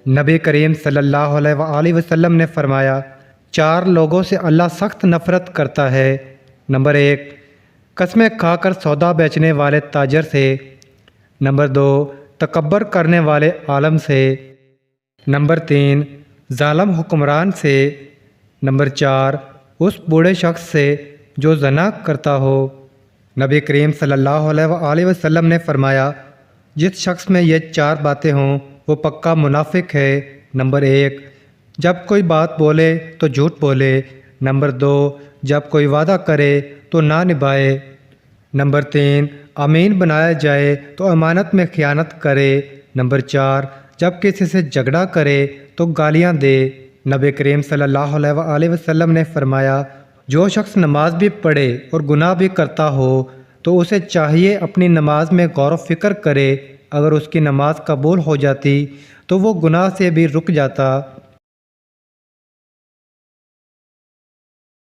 نبی کریم صلی اللہ علیہ وآلہ وسلم نے فرمایا، 4 لوگوں سے اللہ سخت نفرت کرتا ہے۔ نمبر 1، قسمیں کھا کر سودا بیچنے والے تاجر سے۔ نمبر 2، تکبر کرنے والے عالم سے۔ نمبر 3، ظالم حکمران سے۔ نمبر 4، اس بوڑھے شخص سے جو زنا کرتا ہو۔ نبی کریم صلی اللہ علیہ وآلہ وسلم نے فرمایا، جس شخص میں یہ 4 باتیں ہوں وہ پکا منافق ہے۔ نمبر 1، جب کوئی بات بولے تو جھوٹ بولے۔ نمبر 2، جب کوئی وعدہ کرے تو نہ نبھائے۔ نمبر 3، امین بنایا جائے تو امانت میں خیانت کرے۔ نمبر 4، جب کسی سے جھگڑا کرے تو گالیاں دے۔ نبی کریم صلی اللہ علیہ وآلہ وسلم نے فرمایا، جو شخص نماز بھی پڑھے اور گناہ بھی کرتا ہو تو اسے چاہیے اپنی نماز میں غور و فکر کرے۔ اگر اس کی نماز قبول ہو جاتی تو وہ گناہ سے بھی رک جاتا۔